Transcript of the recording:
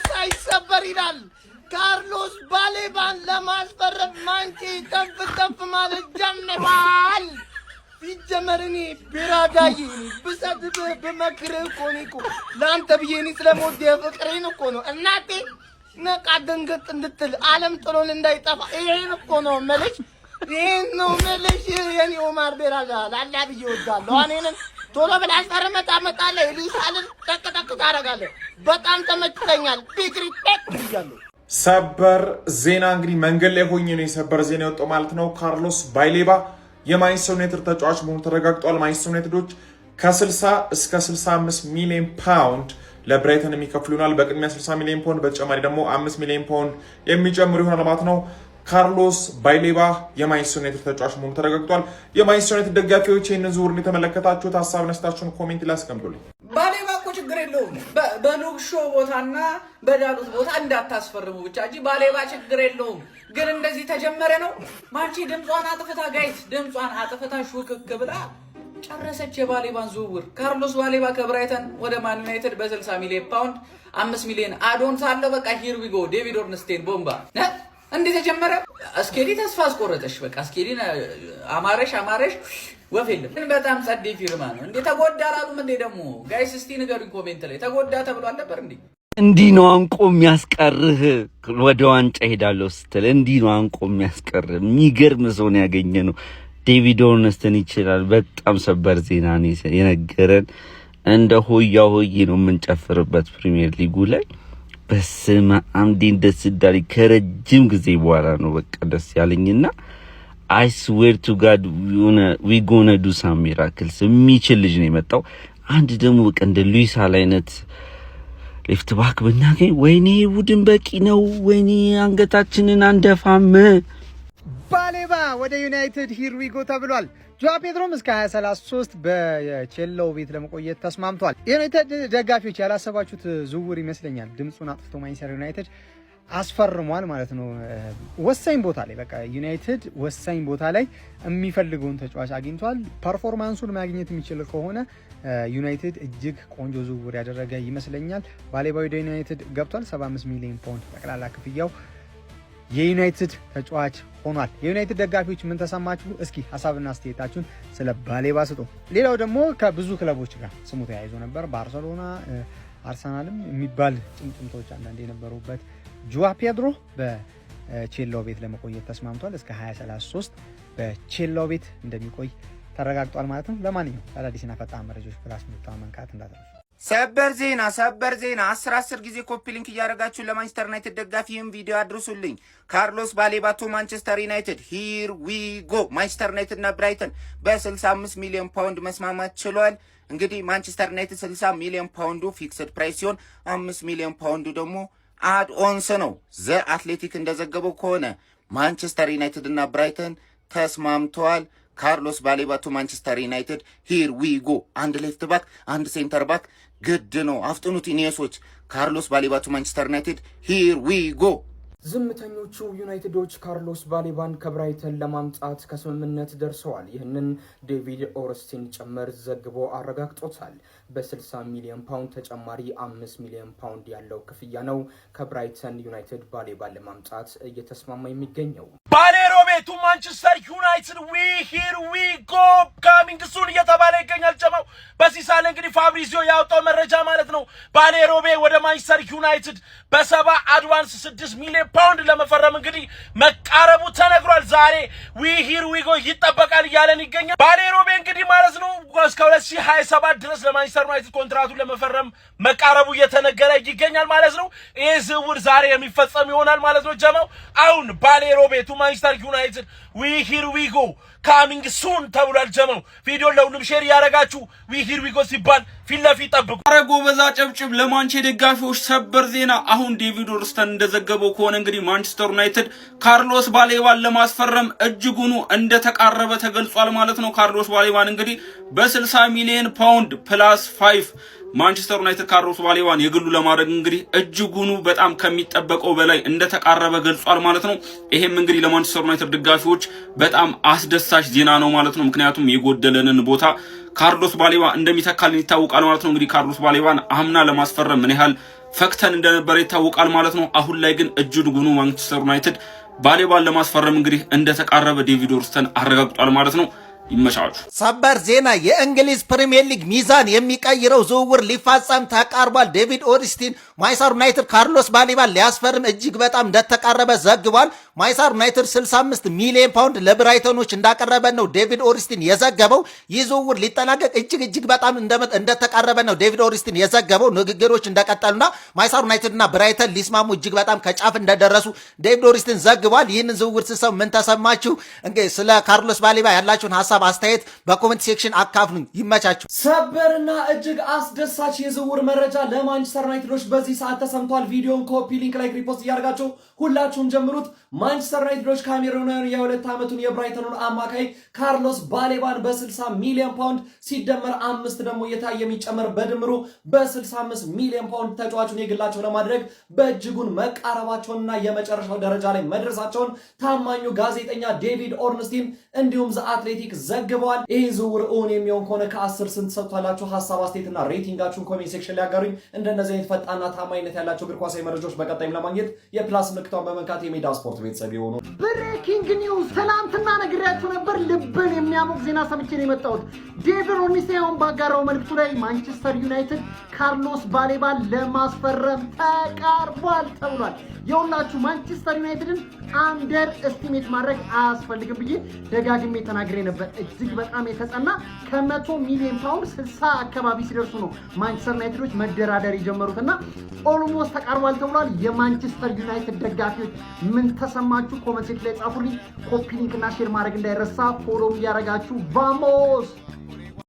ሳይሰበር ይላል። ካርሎስ ባሌባን ለማስፈረም ማንቼ ተፍ ማለት ጀምሯል። ሲጀመርኒ ቢራዳይ ብሰድብ በመክርህ እኮ ለአንተ ብዬ እኔ ስለሞት ፍቅሬን እኮ ነው እናቴ ነቃ ደንገጥ እንድትል ዓለም ጥሎን እንዳይጠፋ ይሄን እኮ ነው መልሽ ይሄን ነው መልሽ የኔ ኦማር ቤራዳ ላላ ብዬ ወዳለሁ እኔን ቶሎ ብለህ አስፈርመህ ታመጣለህ ኢሊሳልን ተከተክ ታረጋለህ በጣም ተመችቶኛል ቢግ ሪስፔክት ብያለሁ። ሰበር ዜና እንግዲህ መንገድ ላይ ሆኜ ነው የሰበር ዜና የወጣው ማለት ነው። ካርሎስ ባሌባ የማንቸስተር ዩናይትድ ተጫዋች መሆኑ ተረጋግጧል። ማንቸስተር ዩናይትዶች ከ60 እስከ 65 ሚሊዮን ፓውንድ ለብራይተን የሚከፍሉ ይሆናል። በቅድሚያ 60 ሚሊዮን ፓውንድ በተጨማሪ ደግሞ 5 ሚሊዮን ፓውንድ የሚጨምሩ ይሆናል ማለት ነው። ካርሎስ ባሌባ የማንቸስተር ዩናይትድ ተጫዋች መሆኑ ተረጋግጧል። የማንቸስተር ዩናይትድ ደጋፊዎች ይህንን ዝውውር የተመለከታችሁት ሀሳብ ነስታችሁን ኮሜንት ላይ አስቀምጡልኝ። ባሌባ እኮ ችግር የለውም በኑግ ሾው ቦታና በዳሉት ቦታ እንዳታስፈርሙ ብቻ እንጂ ባሌባ ችግር የለውም። ግን እንደዚህ ተጀመረ ነው ማንቺ ድምጿን አጥፍታ ጋይስ ድምጿን አጥፍታ ሹክክ ብላ ጨረሰች የባሌባን ዝውውር። ካርሎስ ባሌባ ከብራይተን ወደ ማን ዩናይትድ በ60 ሚሊዮን ፓውንድ 5 ሚሊዮን አዶን ሳለ በቃ ሂር ዊ ጎ ዴቪድ ኦርንስቴን ቦምባ እንዴ ተጀመረ። አስኬዲ ተስፋ አስቆረጠሽ በቃ አስኬዲን አማረሽ ወፍ የለም። ግን በጣም ጸዴ ፊርማ ነው እንዴ። ተጎዳ አላሉም እንዴ ደግሞ ጋይስ? እስቲ ንገሩኝ ኮሜንት ላይ ተጎዳ ተብሏል ነበር እንዴ? እንዲህ ነው አንቆ የሚያስቀርህ ወደ ዋንጫ ሄዳለሁ ስትል እንዲህ ነው አንቆ የሚያስቀርህ። የሚገርም ሰው ነው ያገኘነው። ዴቪድ ኦርንስተን ይችላል። በጣም ሰበር ዜና ነው የነገረን። እንደ ሆያ ሆዬ ነው የምንጨፍርበት ፕሪሚየር ሊጉ ላይ። በስመ አብ እንዴት ደስ እንዳለኝ ከረጅም ጊዜ በኋላ ነው በቃ ደስ ያለኝና I swear to God we gonna do some miracles። የሚችል ልጅ ነው የመጣው። አንድ ደግሞ በቃ እንደ ሉዊስ ሃል አይነት ሌፍት ባክ ብናገኝ ወይኔ ቡድን በቂ ነው። ወይኔ አንገታችንን አንደፋም። ባሌባ ወደ ዩናይትድ ሂር ዊ ጎ ተብሏል። ጆዋ ፔድሮም እስከ 2033 በቼልሲው ቤት ለመቆየት ተስማምቷል። የዩናይትድ ደጋፊዎች ያላሰባችሁት ዝውውር ይመስለኛል። ድምጹን አጥፍቶ ማንቸስተር ዩናይትድ አስፈርሟል ማለት ነው። ወሳኝ ቦታ ላይ በቃ ዩናይትድ ወሳኝ ቦታ ላይ የሚፈልገውን ተጫዋች አግኝቷል። ፐርፎርማንሱን ማግኘት የሚችል ከሆነ ዩናይትድ እጅግ ቆንጆ ዝውውር ያደረገ ይመስለኛል። ባሌባ ወደ ዩናይትድ ገብቷል። 75 ሚሊዮን ፓውንድ ጠቅላላ ክፍያው የዩናይትድ ተጫዋች ሆኗል። የዩናይትድ ደጋፊዎች ምን ተሰማችሁ? እስኪ ሀሳብና አስተያየታችሁን ስለ ባሌባ ስጡ። ሌላው ደግሞ ከብዙ ክለቦች ጋር ስሙ ተያይዞ ነበር። ባርሴሎና፣ አርሰናልም የሚባል ጭምጭምቶች አንዳንድ የነበሩበት ጆዋ ፔድሮ በቼልሲው ቤት ለመቆየት ተስማምቷል። እስከ 2033 በቼልሲው ቤት እንደሚቆይ ተረጋግጧል ማለት ነው። ለማንኛውም አዳዲስና ፈጣን መረጃዎች ፕላስ ምልክቱን መንካት እንዳትረሱ። ሰበር ዜና 10 ጊዜ ኮፒ ሊንክ እያደረጋችሁ ለማንቸስተር ዩናይትድ ደጋፊ ይህን ቪዲዮ አድርሱልኝ። ካርሎስ ባሌባ ቱ ማንቸስተር ዩናይትድ ሂር ዊ ጎ። ማንቸስተር ዩናይትድ እና ብራይተን በ65 ሚሊዮን ፓውንድ መስማማት ችሏል። እንግዲህ ማንቸስተር ዩናይትድ 60 ሚሊዮን ፓውንዱ ፊክስድ ፕራይስ ሲሆን 5 ሚሊዮን ፓውንዱ ደግሞ አድ ኦንስ ነው። ዘ አትሌቲክ እንደዘገበው ከሆነ ማንቸስተር ዩናይትድ እና ብራይተን ተስማምተዋል። ካርሎስ ባሌባ ቱ ማንቸስተር ዩናይትድ ሂር ዊ ጎ። አንድ ሌፍት ባክ አንድ ሴንተር ባክ ግድ ነው። አፍጥኑት ኢኒየሶች። ካርሎስ ባሌባ ቱ ማንቸስተር ዩናይትድ ሂር ዊ ጎ። ዝምተኞቹ ዩናይትዶች ካርሎስ ባሌባን ከብራይተን ለማምጣት ከስምምነት ደርሰዋል። ይህንን ዴቪድ ኦርንስቲን ጭምር ዘግቦ አረጋግጦታል። በ60 ሚሊዮን ፓውንድ ተጨማሪ 5 ሚሊዮን ፓውንድ ያለው ክፍያ ነው ከብራይተን ዩናይትድ ባሌባን ለማምጣት እየተስማማ የሚገኘው። ባሌሮቤ ቱ ማንቸስተር ዩናይትድ ዊ ሂር ዊ ጎ ካሚንግ ሱን እየተባለ ይገኛል። ጀማው በዚህ ሳለ እንግዲህ ፋብሪዚዮ ያወጣው መረጃ ማለት ነው ባሌሮቤ ወደ ማንቸስተር ዩናይትድ በ70 አድቫንስ 6 ሚሊዮን ፓውንድ ለመፈረም እንግዲህ መቃረቡ ተነግሯል። ዛሬ ዊ ሂር ዊ ጎ ይጠበቃል እያለን ይገኛል። ባሌሮቤ እንግዲህ ማለት ነው እስከ 2027 ድረስ ለማንቸስተር ዩናይትድ ኮንትራቱን ለመፈረም መቃረቡ እየተነገረ ይገኛል ማለት ነው። ይሄ ዝውውር ዛሬ የሚፈጸም ይሆናል ማለት ነው። ጀማው አሁን ባሌሮቤ ቱ ማንቸስተር ዩናይትድ ዊ ሂር ዊ ጎ ካሚንግ ሱን ተብሏል። ጀማው ቪዲዮ ለሁሉም ሼር ያረጋችሁ ዊ ሂር ዊ ጎ ሲባል ፊት ለፊት ጠብቁ። አረጎ በዛ ጨብጭብ ለማንቼ ደጋፊዎች ሰበር ዜና። አሁን ዴቪድ ኦርንስተን እንደዘገበው ከሆነ እንግዲህ ማንቸስተር ዩናይትድ ካርሎስ ባሌባን ለማስፈረም እጅጉኑ እንደተቃረበ ተገልጿል ማለት ነው። ካርሎስ ባሌባን እንግዲህ በ60 ሚሊዮን ፓውንድ ፕላስ 5 ማንቸስተር ዩናይትድ ካርሎስ ባሌባን የግሉ ለማድረግ እንግዲህ እጅጉኑ በጣም ከሚጠበቀው በላይ እንደተቃረበ ገልጿል ማለት ነው። ይሄም እንግዲህ ለማንቸስተር ዩናይትድ ደጋፊዎች በጣም አስደሳች ዜና ነው ማለት ነው። ምክንያቱም የጎደለንን ቦታ ካርሎስ ባሌባ እንደሚተካልን ይታወቃል ማለት ነው። እንግዲህ ካርሎስ ባሌባን አምና ለማስፈረም ምን ያህል ፈክተን እንደነበረ ይታወቃል ማለት ነው። አሁን ላይ ግን እጅጉኑ ማንቸስተር ዩናይትድ ባሌባን ለማስፈረም እንግዲህ እንደተቃረበ ዴቪድ ኦርንስቴን አረጋግጧል ማለት ነው። ይመቻቹ። ሰበር ዜና የእንግሊዝ ፕሪሚየር ሊግ ሚዛን የሚቀይረው ዝውውር ሊፈጸም ተቃርቧል። ዴቪድ ኦርንስቴን ማንቸስተር ዩናይትድ ካርሎስ ባሌባን ሊያስፈርም እጅግ በጣም እንደተቃረበ ዘግቧል። ማንቸስተር ዩናይትድ 65 ሚሊዮን ፓውንድ ለብራይተኖች እንዳቀረበ ነው ዴቪድ ኦርንስቴን የዘገበው። ይህ ዝውውር ሊጠናቀቅ እጅግ በጣም እንደተቃረበ ነው ዴቪድ ኦርንስቴን የዘገበው። ንግግሮች እንደቀጠሉና ማንቸስተር ዩናይትድ እና ብራይተን ሊስማሙ እጅግ በጣም ከጫፍ እንደደረሱ ዴቪድ ኦርንስቴን ዘግቧል። ይህንን ዝውውር ስትሰሙ ምን ተሰማችሁ? እንግዲህ ስለ ካርሎስ ባሌባ ያላችሁን ሀሳብ አስተያየት በኮሜንት ሴክሽን አካፍሉኝ። ይመቻችሁ። ሰበርና እጅግ አስደሳች የዝውውር መረጃ ለማንቸስተር ዩናይትዶች በዚህ ሰዓት ተሰምቷል። ቪዲዮን ኮፒ ሊንክ ላይ ሪፖስት እያደረጋችሁ ሁላችሁም ጀምሩት። ማንቸስተር ዩናይትዶች ካሜሩናዊውን የ2 ዓመቱን የብራይተኑን አማካይ ካርሎስ ባሌባን በ60 ሚሊዮን ፓውንድ ሲደመር 5 ደግሞ የታየ የሚጨመር በድምሩ በ65 ሚሊዮን ፓውንድ ተጫዋቹን የግላቸው ለማድረግ በእጅጉን መቃረባቸውንና የመጨረሻው ደረጃ ላይ መድረሳቸውን ታማኙ ጋዜጠኛ ዴቪድ ኦርንስቴን እንዲሁም ዘ አትሌቲክ ዘግበዋል። ይህ ዝውውር እውን የሚሆን ከሆነ ከ10 ስንት ሰጥቷላችሁ? ሀሳብ አስተያየትና ሬቲንጋችሁን ኮሜንት ሴክሽን ላይ ያጋሩኝ። እንደነዚህ አይነት ፈጣንና ታማኝነት ያላቸው እግር ኳሳዊ መረጃዎች በቀጣይም ለማግኘት የፕላስ ምልክቷን በመንካት የሜዳ ስፖርት ቤተሰብ የሆኑ ብሬኪንግ ኒውስ ትናንትና ነግሬያችሁ ነበር። ልብን የሚያሞቅ ዜና ሰምቼ ነው የመጣሁት። ዴቪድ ኦርንስቴን ባጋራው መልእክቱ ላይ ማንቸስተር ዩናይትድ ካርሎስ ባሌባን ለማስፈረም ተቃርቧል ተብሏል። የሁላችሁ ማንቸስተር ዩናይትድን አንደር እስቲሜት ማድረግ አያስፈልግም ብዬ ደጋግሜ ተናግሬ ነበር። እጅግ በጣም የተጠና ከ100 ሚሊዮን ፓውንድ 60 አካባቢ ሲደርሱ ነው ማንቸስተር ዩናይትዶች መደራደር የጀመሩትና ኦልሞስት ተቃርቧል ተብሏል። የማንቸስተር ዩናይትድ ደጋፊዎች ምን ተሰማችሁ? ኮሜንት ሴክሽን ላይ ጻፉልኝ። ኮፒ ሊንክ እና ሼር ማድረግ እንዳይረሳ። ፎሎ እያደረጋችሁ ቫሞስ